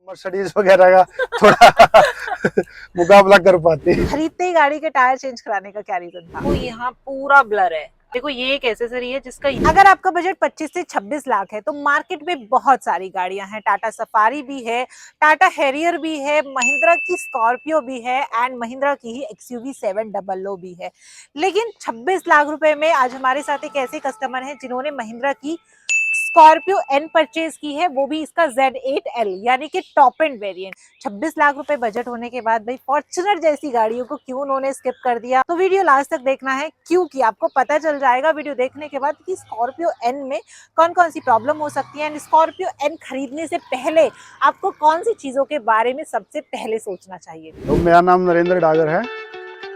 Mercedes वगैरह का थोड़ा मुकाबला कर पाती है। खरीदते ही गाड़ी के टायर चेंज कराने का क्या रीजन था? वो यहाँ पूरा ब्लर है। देखो ये एक एक्सेसरी है जिसका अगर आपका बजट 25 से 26 लाख है तो मार्केट में बहुत सारी गाड़ियां हैं। टाटा सफारी भी है, टाटा हैरियर भी है, महिंद्रा की स्कॉर्पियो भी है एंड महिंद्रा की ही एक्सयूवी 700 भी है। लेकिन 26 लाख रुपए में आज हमारे साथ एक ऐसे कस्टमर हैं जिन्होंने महिंद्रा की स्कॉर्पियो एन परचेज की है, वो भी इसका Z8L यानी कि टॉप एंड वेरिएंट। 26 लाख रुपए बजट होने के बाद भाई फॉर्च्यूनर जैसी गाड़ियों को क्यों उन्होंने स्किप कर दिया? तो वीडियो लास्ट तक देखना है, क्योंकि आपको पता चल जाएगा वीडियो देखने के बाद कि स्कॉर्पियो एन में कौन कौन सी प्रॉब्लम हो सकती है एंड स्कॉर्पियो एन खरीदने से पहले आपको कौन सी चीजों के बारे में सबसे पहले सोचना चाहिए। तो मेरा नाम नरेंद्र डागर है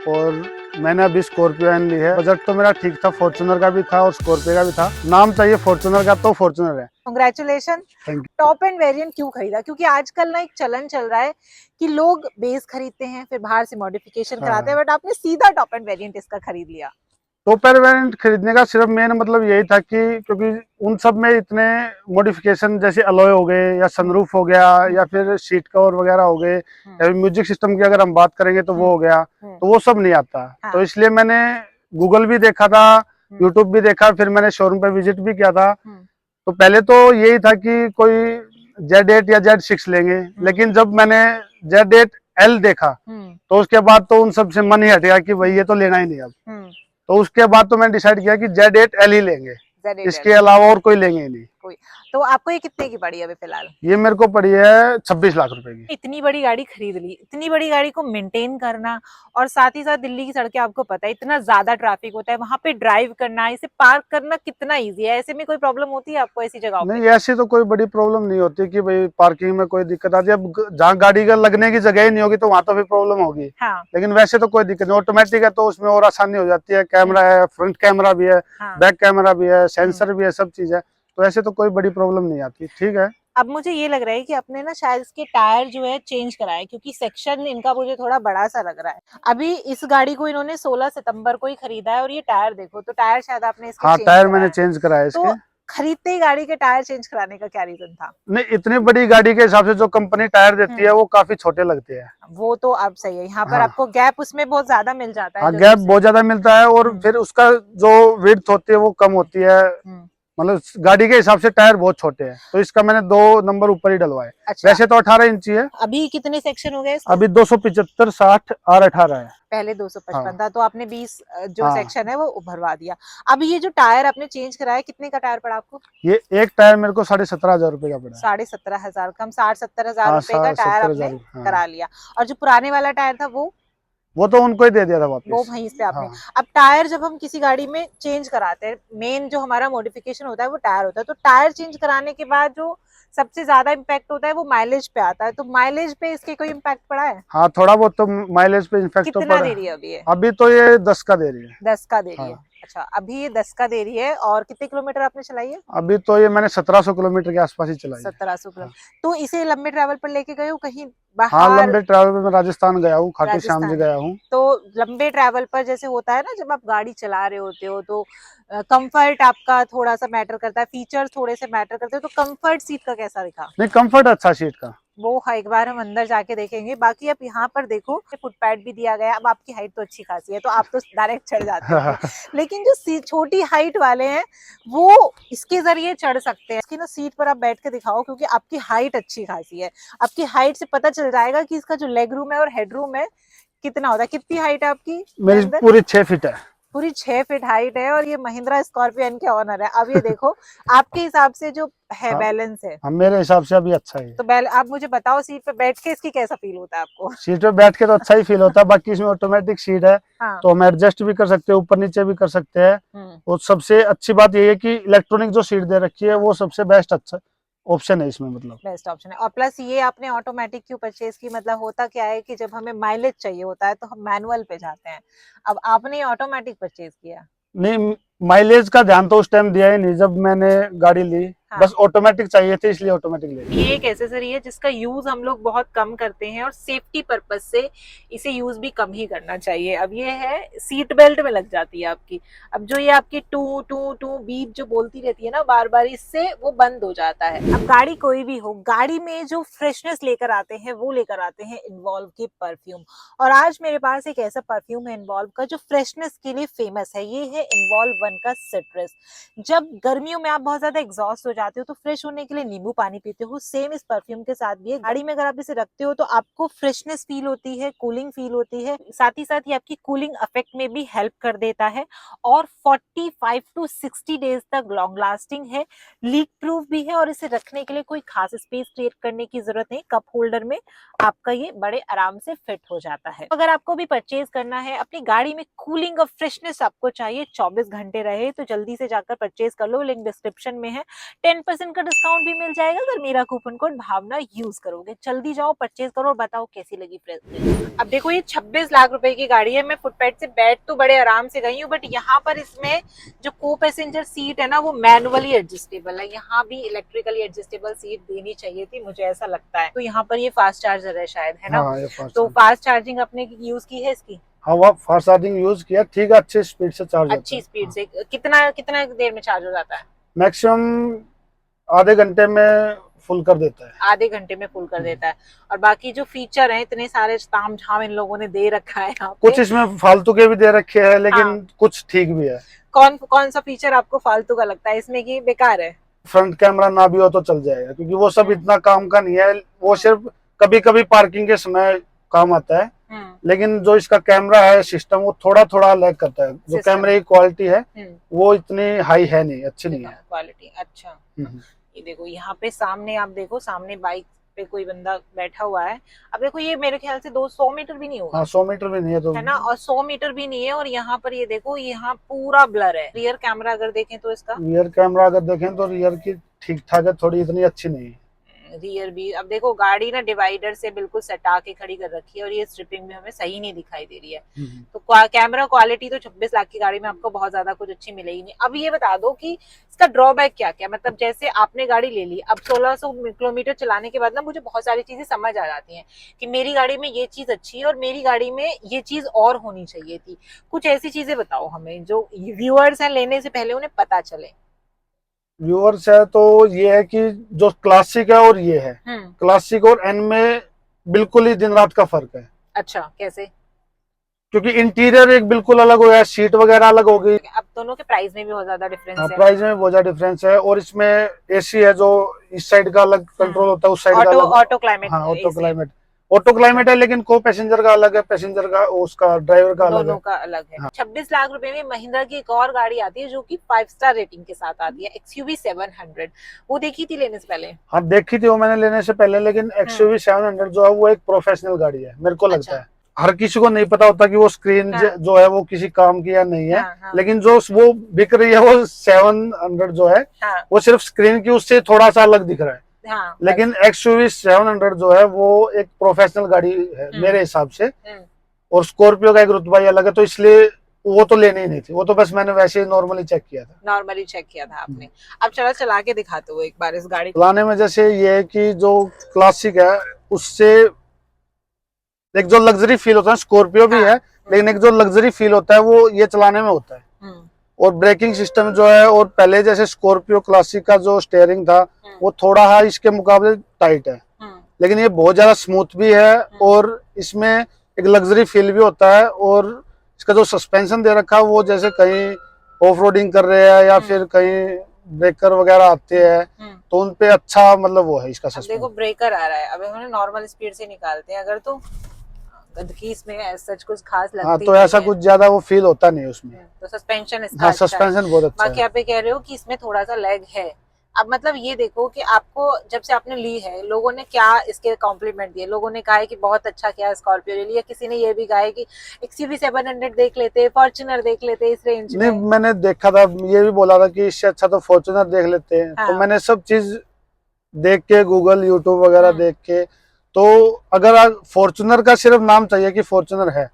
और मैंने अभी स्कॉर्पियो एन ली है। बजट तो मेरा ठीक था, फॉर्च्यूनर का भी था और स्कॉर्पियो का भी था। नाम चाहिए फॉर्च्यूनर का तो फॉर्च्यूनर है। Congratulation. Thank you. Top end variant क्यों खरीदा? क्योंकि आजकल ना एक चलन चल रहा है कि लोग बेस खरीदते हैं फिर बाहर से मॉडिफिकेशन कराते हैं, बट आपने सीधा टॉप एंड वेरिएंट इसका खरीद लिया। टॉप एंड वेरिएंट खरीदने का सिर्फ मेन मतलब यही था कि क्योंकि उन सब में इतने मॉडिफिकेशन जैसे अलॉय हो गए या सनरूफ हो गया या फिर सीट कवर वगैरह हो गए या म्यूजिक सिस्टम की अगर हम बात करेंगे तो वो हो गया, तो वो सब नहीं आता। हाँ। तो इसलिए मैंने गूगल भी देखा था, यूट्यूब भी देखा, फिर मैंने शोरूम पे विजिट भी किया था। तो पहले तो यही था कि कोई Z8 या Z6 लेंगे, लेकिन जब मैंने Z8L देखा तो उसके बाद तो उन सब से मन ही हट गया कि भाई ये तो लेना ही नहीं अब। तो उसके बाद तो मैंने डिसाइड किया कि Z8L ही लेंगे, इसके अलावा और कोई लेंगे ही नहीं। तो आपको ये कितने की पड़ी अभी फिलहाल? ये मेरे को पड़ी है 26 लाख रुपए की। इतनी बड़ी गाड़ी खरीद ली, इतनी बड़ी गाड़ी को मेंटेन करना और साथ ही साथ दिल्ली की सड़कें आपको पता है इतना ज्यादा ट्रैफिक होता है, वहां पे ड्राइव करना, इसे पार्क करना कितना इजी है। ऐसे में कोई प्रॉब्लम होती है आपको ऐसी जगहों पे? नहीं, ऐसी तो कोई बड़ी प्रॉब्लम नहीं होती कि भाई पार्किंग में कोई दिक्कत आती है। अब जहाँ गाड़ी का लगने की जगह ही नहीं होगी तो वहां तो फिर प्रॉब्लम होगी। हाँ। लेकिन वैसे तो कोई दिक्कत नहीं, ऑटोमेटिक है तो उसमें और आसानी हो जाती है। कैमरा है, फ्रंट कैमरा भी है, हाँ। बैक कैमरा भी है, सेंसर भी है, सब चीज है, तो ऐसे तो कोई बड़ी प्रॉब्लम नहीं आती। ठीक है। अब मुझे ये लग रहा है कि अपने ना शायद इसके टायर जो है चेंज कराए, क्योंकि सेक्शन इनका मुझे थोड़ा बड़ा सा लग रहा है। अभी इस गाड़ी को इन्होंने 16 सितंबर को ही खरीदा है और ये टायर देखो, तो टायर शायद आपने इसके हाँ, चेंज टायर कराए मैंने हैं। चेंज कराया इसके। तो खरीदते ही गाड़ी के टायर चेंज कराने का क्या रीजन था? नहीं, इतनी बड़ी गाड़ी के हिसाब से जो कंपनी टायर देती है वो काफी छोटे लगते हैं। वो तो अब सही है, यहाँ पर हाँ। आपको गैप उसमें बहुत ज्यादा मिल जाता है। हाँ, जो गैप दूसरे- बहुत ज्यादा मिलता है और फिर उसका जो विड्थ होती है वो कम होती है। मतलब गाड़ी के हिसाब से टायर बहुत छोटे हैं, तो इसका मैंने 2 नंबर ऊपर ही डलवाए। अच्छा। वैसे तो 18 इंची है। अभी कितने सेक्शन हो गए इसके? अभी 275, 60 और 18 है। पहले 255 हाँ। था, तो आपने 20 जो हाँ। सेक्शन है वो भरवा दिया। अब ये जो टायर आपने चेंज कराया, कितने का टायर पड़ा आपको? ये एक टायर मेरे को 17,500 रुपए का पड़ा है। 17,500 कम 60-70 हजार हाँ, रुपए का टायर आपने 70,000। हाँ। करा लिया। और जो पुराने वाला टायर था वो तो उनको ही दे दिया था वो वापस। वहीं से आपने। हाँ। अब टायर जब हम किसी गाड़ी में चेंज कराते हैं, मेन जो हमारा मॉडिफिकेशन होता है वो टायर होता है, तो टायर चेंज कराने के बाद जो सबसे ज्यादा इम्पैक्ट होता है वो माइलेज पे आता है। तो माइलेज पे इसके कोई इम्पैक्ट पड़ा है? हाँ, थोड़ा बहुत तो माइलेज पे इन्फेक्ट तो कितना पड़ा दे है। रही है अभी ये? अभी तो ये 10 का दे रही है। 10 का दे रही है। हाँ। अच्छा, अभी ये 10 का दे रही है। और कितने किलोमीटर आपने चलाई है? अभी तो ये मैंने 1700 किलोमीटर के आसपास ही चलाई है। 1700 हाँ। किलोमीटर। तो इसे लंबे ट्रैवल पर लेके गए हो कहीं हाँ, बाहर? लंबे ट्रैवल पे मैं राजस्थान गया हूँ, खाटू श्याम जी राजस्थान। गया हूँ। तो लंबे ट्रैवल पर जैसे होता है ना, जब आप गाड़ी चला रहे होते हो तो कंफर्ट आपका थोड़ा सा मैटर करता है, फीचर्स थोड़े से मैटर करते हैं, तो कंफर्ट सीट का कैसा दिखा? नहीं, कंफर्ट अच्छा सीट का। वो हाँ, एक बार हम अंदर जाके देखेंगे। बाकी अब यहाँ पर देखो फुटपैड भी दिया गया है। अब आपकी हाइट तो अच्छी खासी है तो आप तो डायरेक्ट चढ़ जाते होंगे, लेकिन जो छोटी हाइट वाले हैं वो इसके जरिए चढ़ सकते हैं। इसकी ना सीट पर आप बैठ के दिखाओ, क्योंकि आपकी हाइट अच्छी खासी है। आपकी हाइट से पता चल जाएगा कि इसका जो लेग रूम है और हेड रूम है कितना होता है। कितनी हाइट है आपकी? मेरी पूरी 6 फीट है। पूरी 6 फीट हाइट है और ये महिंद्रा स्कॉर्पियो एन के ऑनर है। अब ये देखो आपके हिसाब से जो है हाँ। बैलेंस है, हम मेरे हिसाब से अभी अच्छा है। तो आप मुझे बताओ सीट पे बैठ के इसकी कैसा फील होता है आपको? सीट पे बैठ के तो अच्छा ही फील होता है। बाकी इसमें ऑटोमेटिक सीट है। हाँ। तो हम एडजस्ट भी कर सकते हैं, ऊपर नीचे भी कर सकते हैं। और सबसे अच्छी बात ये है कि इलेक्ट्रॉनिक जो सीट दे रखी है वो सबसे बेस्ट अच्छा ऑप्शन है इसमें, मतलब बेस्ट ऑप्शन है। और प्लस ये आपने ऑटोमेटिक क्यों परचेज की? मतलब होता क्या है कि जब हमें माइलेज चाहिए होता है तो हम मैनुअल पे जाते हैं, अब आपने ऑटोमेटिक परचेज किया। नहीं, माइलेज का ध्यान तो उस टाइम दिया ही नहीं जब मैंने गाड़ी ली। हाँ। बस ऑटोमेटिक चाहिए थी इसलिए ऑटोमेटिक ले ली। ये एक एक्सेसरी है जिसका यूज हम लोग बहुत कम करते हैं और सेफ्टी पर्पज से इसे यूज भी कम ही करना चाहिए। अब ये है सीट बेल्ट में लग जाती है आपकी। अब जो ये आपकी टू टू टू बीप जो बोलती रहती है ना बार बार, इससे वो बंद हो जाता है। अब गाड़ी कोई भी हो, गाड़ी में जो फ्रेशनेस लेकर आते हैं वो लेकर आते हैं इन्वॉल्व के परफ्यूम। और आज मेरे पास एक ऐसा परफ्यूम है इन्वॉल्व का जो फ्रेशनेस के लिए फेमस है। ये है इन्वॉल्व वन का सिट्रस। जब गर्मियों में आप बहुत ज्यादा एग्जॉस्ट हो जाते हो तो फ्रेश होने के लिए नींबू पानी पीते हो, सेम इस परफ्यूम के साथ भी है। गाड़ी में अगर आप इसे रखते हो तो आपको फ्रेशनेस फील होती है, कूलिंग फील होती है, साथ ही साथ ये आपकी कूलिंग इफेक्ट में भी हेल्प कर देता है। और 45 टू 60 डेज तक लॉन्ग लास्टिंग है, लीक प्रूफ भी है और इसे रखने के लिए कोई खास स्पेस क्रिएट करने की जरूरत नहीं। कप होल्डर में आपका ये बड़े आराम से फिट हो जाता है। अगर आपको भी परचेज करना है, अपनी गाड़ी में कूलिंग और फ्रेशनेस आपको चाहिए 24 घंटे रहे, तो जल्दी से जाकर परचेज कर लो। लिंक डिस्क्रिप्शन में है। 10% का डिस्काउंट भी मिल जाएगा अगर मेरा कूपन कोड भावना यूज करोगे। जल्दी जाओ, परचेज करो और बताओ कैसी लगी फ्रेशनेस। अब देखो ये 26 लाख रुपए की गाड़ी है। मैं फुटपैथ से बैठ तो बड़े आराम से गई हूँ, बट यहाँ पर इसमें जो को पैसेंजर सीट है ना वो मैनुअली एडजस्टेबल है। यहाँ भी इलेक्ट्रिकली एडजस्टेबल सीट देनी चाहिए थी, मुझे ऐसा लगता है। तो यहाँ पर ये फास्ट चार्जर है शायद, है ना? हाँ, ये फास्ट तो फास्ट चार्जिंग आपने यूज की है इसकी? हाँ, वो फास्ट चार्जिंग यूज किया, ठीक है, अच्छी स्पीड से चार्ज होता है। अच्छी स्पीड से कितना कितना देर में चार्ज हो जाता है? मैक्सिमम आधे घंटे में फुल कर देता है। आधे घंटे में फुल कर देता है। और बाकी जो फीचर हैं, इतने सारे ताम झाम इन लोगों ने दे रखा है यहाँ पे। कुछ इसमें फालतू के भी दे रखे हैं लेकिन हाँ। कुछ ठीक भी है। कौन कौन सा फीचर आपको फालतू का लगता है इसमें कि बेकार है? फ्रंट कैमरा ना भी हो तो चल जाएगा क्योंकि वो सब इतना काम का नहीं है, वो सिर्फ कभी कभी पार्किंग के समय काम आता है। लेकिन जो इसका कैमरा है सिस्टम वो थोड़ा थोड़ा लैग करता है। जो सिस्टम। कैमरे की क्वालिटी है वो इतनी हाई है नहीं, अच्छी नहीं है। क्वालिटी अच्छा। हम्म। ये देखो यहाँ पे सामने, आप देखो सामने बाइक पे कोई बंदा बैठा हुआ है। अब देखो ये मेरे ख्याल से 200 मीटर भी नहीं होगा, हाँ, 100 मीटर भी नहीं है तो है ना? और 100 मीटर भी नहीं है। और यहाँ पर ये देखो, यहाँ पूरा ब्लर है। रियर कैमरा अगर देखें तो इसका रियर कैमरा अगर देखें तो रियर की ठीक ठाक है, थोड़ी इतनी अच्छी नहीं है। रियर भी, अब देखो गाड़ी ना डिवाइडर से बिल्कुल सटा के खड़ी कर रखी है और ये स्ट्रिपिंग में हमें सही नहीं दिखाई दे रही है। तो कैमरा क्वालिटी तो 26 लाख की गाड़ी में आपको बहुत ज्यादा कुछ अच्छी मिलेगी नहीं। अब ये बता दो कि इसका ड्रॉबैक क्या क्या, मतलब जैसे आपने गाड़ी ले ली, अब 1600 किलोमीटर चलाने के बाद ना मुझे बहुत सारी चीजें समझ आ जाती हैं कि मेरी गाड़ी में ये चीज अच्छी है और मेरी गाड़ी में ये चीज और होनी चाहिए थी। कुछ ऐसी चीजें बताओ हमें जो व्यूअर्स हैं लेने से पहले उन्हें पता चले। व्यूअर्स है तो ये है कि जो क्लासिक है और ये है, क्लासिक और एन में बिल्कुल ही दिन रात का फर्क है। अच्छा, कैसे? क्योंकि इंटीरियर एक बिल्कुल अलग हो गया, सीट वगैरह अलग हो गई। अब दोनों के प्राइस में भी बहुत ज्यादा डिफरेंस हाँ, है। प्राइस में बहुत ज्यादा डिफरेंस है। और इसमें एसी है जो इस साइड का अलग कंट्रोल होता है, उस साइड का अलग। Auto climate. हाँ, ऑटो क्लाइमेट है लेकिन को पैसेंजर का अलग है, पैसेंजर का उसका ड्राइवर का अलग है। दोनों का अलग है। हाँ। 26 लाख रुपए में महिंद्रा की एक और गाड़ी आती है जो कि 5 स्टार रेटिंग के साथ आती है, XUV 700। वो देखी थी लेने से पहले? हाँ, देखी थी वो मैंने लेने से पहले, लेकिन XUV 700 जो है वो एक प्रोफेशनल गाड़ी है मेरे को लगता है। हर किसी को नहीं पता होता कि वो स्क्रीन जो है वो किसी काम की या नहीं है। लेकिन जो वो बिक रही है वो 700 जो है वो सिर्फ स्क्रीन की उससे थोड़ा सा अलग दिख रहा है। लेकिन XUV 700 जो है वो एक प्रोफेशनल गाड़ी है मेरे हिसाब से। और स्कॉर्पियो का एक रुतबा ही अलग है, तो इसलिए वो तो लेनी ही नहीं थी। वो तो बस मैंने वैसे ही नॉर्मली चेक किया था। नॉर्मली चेक किया था आपने। अब चला के दिखाते हो एक बार इस गाड़ी को। चलाने में जैसे ये है कि जो क्लासिक है उससे एक जो लग्जरी फील होता है, स्कॉर्पियो भी है लेकिन एक जो लग्जरी फील होता है वो ये चलाने में होता है। और ब्रेकिंग सिस्टम जो है, और पहले जैसे स्कॉर्पियो क्लासिक का जो स्टीयरिंग था वो थोड़ा है इसके मुकाबले टाइट है, लेकिन ये बहुत ज्यादा स्मूथ भी है और इसमें एक लग्जरी फील भी होता है। और इसका जो सस्पेंशन दे रखा है वो जैसे कहीं ऑफ रोडिंग कर रहे हैं या फिर कहीं ब्रेकर वगैरह आते हैं तो उनपे अच्छा मतलब वो है इसका सस्पेंशन। देखो ब्रेकर आ रहा है, अब हम नॉर्मल स्पीड से निकालते हैं अगर तो गंदगी इसमें सच कुछ खास लगती। हाँ, तो ऐसा कुछ ज्यादा वो फील होता नहीं उसमें। तो सस्पेंशन इसका हाँ, अच्छा सस्पेंशन बहुत अच्छा है। बाकी आप ये कह रहे हो कि इसमें थोड़ा सा लैग है। अब मतलब ये देखो कि आपको जब से आपने ली है लोगों ने क्या इसके कॉम्प्लीमेंट दिए। लोगों ने कहा है कि बहुत अच्छा किया स्कॉर्पियो ले लिया, किसी ने ये भी कहा है कि XUV 700 देख लेते, फॉर्च्यूनर देख लेते इस रेंज में। नहीं, मैंने देखा था, ये भी बोला था कि इससे अच्छा तो फॉर्च्यूनर देख लेते हैं। हाँ। तो मैंने सब चीज देख के, गूगल यूट्यूब वगैरह देख के, तो अगर फॉर्च्यूनर का सिर्फ नाम चाहिए कि फॉर्च्यूनर है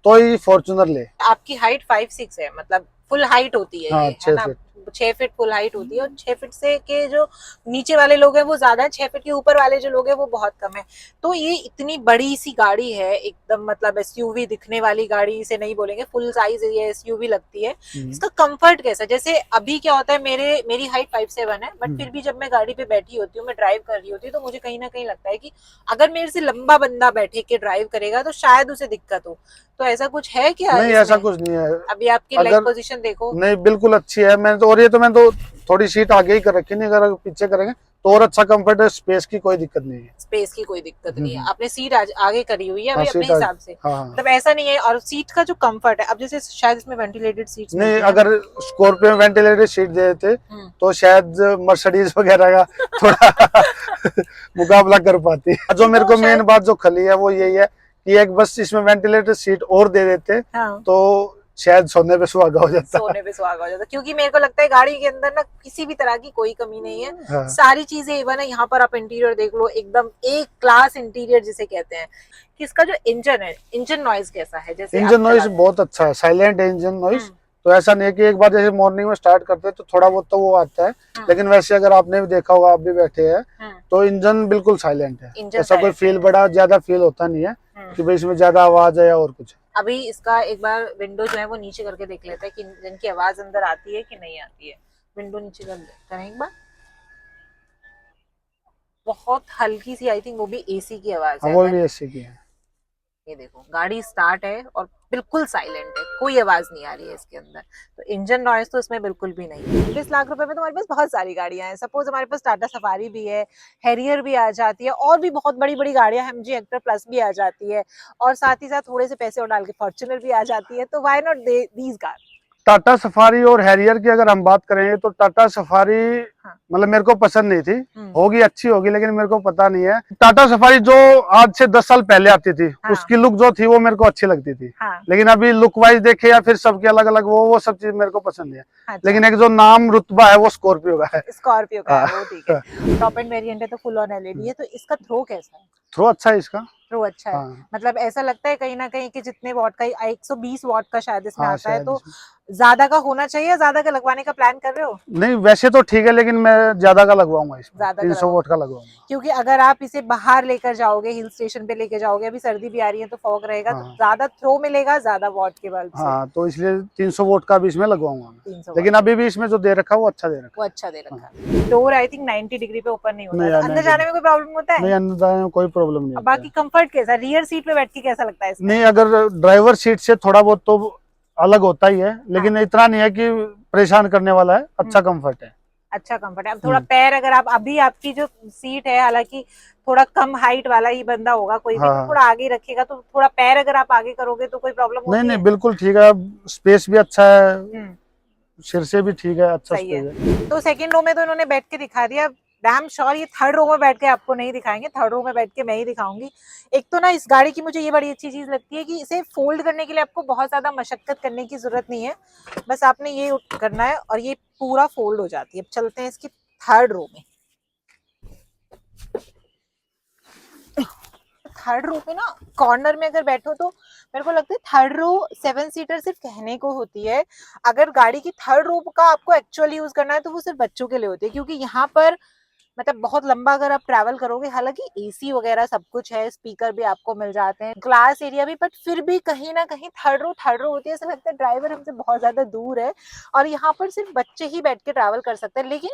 तो ही फॉर्च्यूनर ले। आपकी हाइट 5'6" है, मतलब फुल हाइट होती है हाँ, ये, है 6 ना? फीट। 6 फीट फुल हाइट होती है, और 6 फीट से के जो नीचे वाले लोग हैं वो ज्यादा है, 6 फीट के ऊपर वाले जो लोग हैं वो बहुत कम है। तो ये इतनी बड़ी सी गाड़ी है, एकदम मतलब एसयूवी दिखने वाली गाड़ी इसे नहीं बोलेंगे, फुल साइज ये एसयूवी लगती है। इसका कंफर्ट कैसा, जैसे अभी क्या होता है, मेरी हाइट 5'7" है, बट फिर भी जब मैं गाड़ी पे बैठी होती हूँ, मैं ड्राइव कर रही होती हूँ, तो मुझे कहीं ना कहीं लगता है कि अगर मेरे से लंबा बंदा बैठे के ड्राइव करेगा तो शायद उसे दिक्कत हो। तो ऐसा कुछ है क्या नहीं, इसमें? ऐसा कुछ नहीं है। अभी आपकी लेग अगर पोजीशन देखो। नहीं, बिल्कुल अच्छी है। मैंने तो, और ये तो मैं तो थोड़ी सीट आगे ही कर रखी, नहीं अगर पीछे करेंगे तो और अच्छा कंफर्ट है, स्पेस की कोई दिक्कत नहीं है। स्पेस की कोई दिक्कत नहीं है, आपने सीट आगे करी हुई है हाँ, अभी अपने सीट हिसाब से, हाँ, हाँ। मतलब ऐसा नहीं है। और सीट का जो कंफर्ट है, अब जैसे शायद इसमें वेंटिलेटेड सीट्स नहीं, मिलती हैं अगर स्कॉर्पियो में वेंटिलेटेड सीट दे देते हम्म। तो शायद मर्सिडीज वगैरह का थोड़ा मुकाबला कर पाती। जो मेरे को मेन बात जो खली है वो यही है कि एक बस इसमें वेंटिलेटेड सीट और दे देते हाँ। तो शायद सोने पे सुहागा हो जाता। सोने पे सुहागा हो जाता, क्योंकि मेरे को लगता है गाड़ी के अंदर ना किसी भी तरह की कोई कमी नहीं है। हाँ। सारी चीजें इवन है, यहाँ पर आप इंटीरियर देख लो, एकदम एक क्लास इंटीरियर जिसे कहते हैं। कि इसका जो इंजन है, इंजन नॉइज कैसा है? जैसे आप इंजन नॉइज चलाते हैं। बहुत अच्छा है, साइलेंट है इंजन नॉइज। हम्म। तो ऐसा नहीं है कि एक बार जैसे मॉर्निंग में स्टार्ट करते हैं तो थोड़ा बहुत तो वो आता है, लेकिन वैसे अगर आपने भी देखा होगा, आप भी बैठे हैं, तो इंजन बिल्कुल साइलेंट है। इंजन ऐसा कोई silent फील है। बड़ा ज्यादा फील होता नहीं है कि भाई इसमें ज्यादा आवाज है या और कुछ। अभी इसका एक बार विंडो जो है वो नीचे करके देख लेते हैं कि इंजन की आवाज अंदर आती है कि नहीं आती है। विंडो नीचे करें एक बार। बहुत हल्की सी, आई थिंक वो भी एसी की आवाज हाँ, है। वो भी ऐसे की है। ये देखो, गाड़ी स्टार्ट है और बिल्कुल साइलेंट है, कोई आवाज नहीं आ रही है इसके अंदर। तो इंजन नॉइज तो इसमें बिल्कुल भी नहीं है। 20 लाख रुपए में तुम्हारे पास बहुत सारी गाड़ियां हैं। सपोज हमारे पास टाटा सफारी भी है, हैरियर भी आ जाती है, और भी बहुत बड़ी बड़ी गाड़ियां, एमजी हेक्टर प्लस भी आ जाती है, और साथ ही साथ थोड़े से पैसे और डाल के फॉर्च्यूनर भी आ जाती है। तो why not these car? Tata safari और हैरियर की अगर हम बात करेंगे तो टाटा सफारी हाँ। मतलब मेरे को पसंद नहीं थी। होगी, अच्छी होगी, लेकिन मेरे को पता नहीं है। टाटा सफारी जो आज से 10 साल पहले आती थी, हाँ। उसकी लुक जो थी वो मेरे को अच्छी लगती थी। हाँ। लेकिन अभी लुक वाइज देखे या फिर सबके अलग अलग वो सब चीज मेरे को पसंद है। अच्छा। लेकिन एक जो नाम रुतबा है वो स्कॉर्पियो का है। स्कॉर्पियो का है, हाँ। वो ठीक है। टॉप एंड वेरिएंट है तो फुल ऑन एलईडी है। तो इसका थ्रो कैसा है? थ्रो अच्छा है इसका। थ्रो अच्छा है। हाँ। मतलब ऐसा लगता है कहीं ना कहीं कि जितने वॉट का, 120 वॉट का शायद इसमें हाँ, आता है, शायद तो इसमें। ज्यादा का होना चाहिए, ज्यादा का लगवाने का प्लान कर रहे हो? नहीं, वैसे तो ठीक है, लेकिन मैं ज्यादा का लगवाऊंगा इसमें, ज्यादा का 300 वोट का लगवाऊंगा। क्योंकि अगर आप इसे बाहर लेकर जाओगे, हिल स्टेशन पे लेके जाओगे, अभी सर्दी भी आ रही है तो फॉग रहेगा, तो हाँ। ज्यादा थ्रो मिलेगा, ज्यादा वॉट के बल्ब से। हाँ, तो इसलिए 300 वोट का भी इसमें लगवाऊंगा। 300 लेकिन अभी भी इसमें जो दे रखा है वो अच्छा दे रखा वो है। अच्छा दे रखा है। डोर आई थिंक 90 डिग्री पे ओपन नहीं होता नहीं है, तो यार, अंदर 90 जाने में कोई प्रॉब्लम होता है? नहीं, अंदर में कोई प्रॉब्लम नहीं अब होता बाकी है। कंफर्ट कैसा, रियर सीट पे बैठ के कैसा लगता है इसमें? नहीं, अगर ड्राइवर सीट से थोड़ा बहुत तो अलग होता ही है, लेकिन इतना नहीं है कि परेशान करने वाला है। अच्छा कंफर्ट है। अच्छा कंफर्ट है। अब थोड़ा पैर, अगर आप अभी, आपकी जो सीट है, हालांकि थोड़ा कम हाइट वाला ही बंदा होगा कोई भी, तो हाँ। थोड़ा आगे रखेगा, तो थोड़ा पैर अगर आप आगे करोगे तो कोई प्रॉब्लम नहीं होती नहीं, है? बिल्कुल ठीक है। स्पेस भी अच्छा है, हम्म, सिर से भी ठीक है, अच्छा सही स्पेस है। है। तो सेकंड रो में तो इन्होंने बैठ के दिखा दिया। डैम श्योर ये थर्ड रो में बैठ के आपको नहीं दिखाएंगे, थर्ड रो में बैठ के मैं ही दिखाऊंगी। एक तो ना इस गाड़ी की मुझे ये बड़ी अच्छी चीज लगती है कि इसे फोल्ड करने के लिए आपको बहुत ज्यादा मशक्कत करने की जरूरत नहीं है। बस आपने ये करना है और ये पूरा फोल्ड हो जाती है। अब चलते हैं इसकी थर्ड रो में। थर्ड रो पे ना कॉर्नर में अगर बैठो तो मेरे को लगता है थर्ड रो 7 सीटर सिर्फ कहने को होती है। अगर गाड़ी की थर्ड रो का आपको एक्चुअली यूज करना है तो वो सिर्फ बच्चों के लिए होती है, क्योंकि यहाँ पर मतलब बहुत लंबा अगर आप ट्रैवल करोगे, हालांकि एसी वगैरह सब कुछ है, स्पीकर भी आपको मिल जाते हैं, ग्लास एरिया भी, बट फिर भी कहीं ना कहीं थर्ड रो होती है। ऐसा लगता है ड्राइवर हमसे बहुत ज्यादा दूर है और यहाँ पर सिर्फ बच्चे ही बैठ के ट्रैवल कर सकते हैं। लेकिन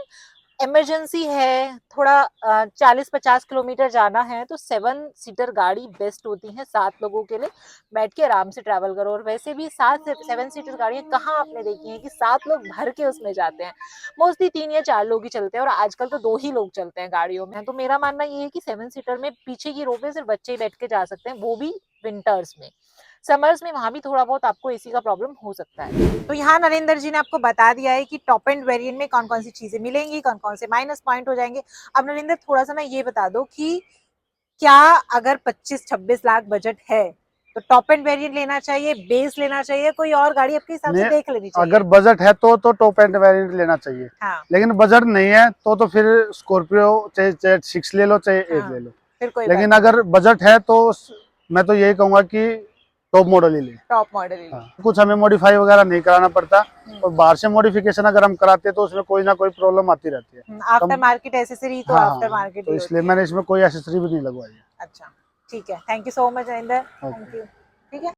इमरजेंसी है, थोड़ा 40-50 किलोमीटर जाना है, तो 7 सीटर गाड़ी बेस्ट होती है 7 लोगों के लिए। बैठ के आराम से ट्रैवल करो। और वैसे भी 7 सीटर गाड़ियां कहाँ आपने देखी हैं कि 7 लोग भर के उसमें जाते हैं? मोस्टली 3 या 4 लोग ही चलते हैं, और आजकल तो 2 ही लोग चलते हैं गाड़ियों में। तो मेरा मानना ये है कि 7 सीटर में पीछे की रो पे सिर्फ बच्चे ही बैठ के जा सकते हैं, वो भी विंटर्स में। समर्स में वहां भी थोड़ा बहुत आपको एसी का प्रॉब्लम हो सकता है। तो यहाँ नरेंद्र जी ने आपको बता दिया है कि टॉप एंड वेरिएंट में कौन कौन सी चीजें मिलेंगी, कौन कौन से माइनस पॉइंट हो जाएंगे। अब नरेंद्र थोड़ा सा ना ये बता दो कि क्या अगर 25-26 लाख बजट है तो टॉप एंड वेरिएंट लेना चाहिए, बेस लेना चाहिए, कोई और गाड़ी आपके हिसाब से देख लेनी चाहिए? अगर बजट है तो टॉप एंड वेरिएंट लेना चाहिए। हाँ। लेकिन बजट नहीं है तो फिर स्कॉर्पियो चाहे 6 ले लो चाहे 8 हाँ, ले लो। फिर कोई लेकिन बात अगर बजट है तो मैं तो यही कहूंगा कि टॉप मॉडल ही ले। Top model. हाँ, कुछ हमें मॉडिफाई वगैरह नहीं कराना पड़ता, और बाहर से मॉडिफिकेशन अगर हम कराते हैं तो उसमें कोई ना कोई प्रॉब्लम आती रहती है। आफ्टर मार्केट एसेसरी तो हाँ, आफ्टर मार्केट तो इसलिए मैंने इसमें कोई एक्सेसरी भी नहीं लगवाई है। अच्छा ठीक है, thank you so much Arinder, Okay. Thank you. ठीक है।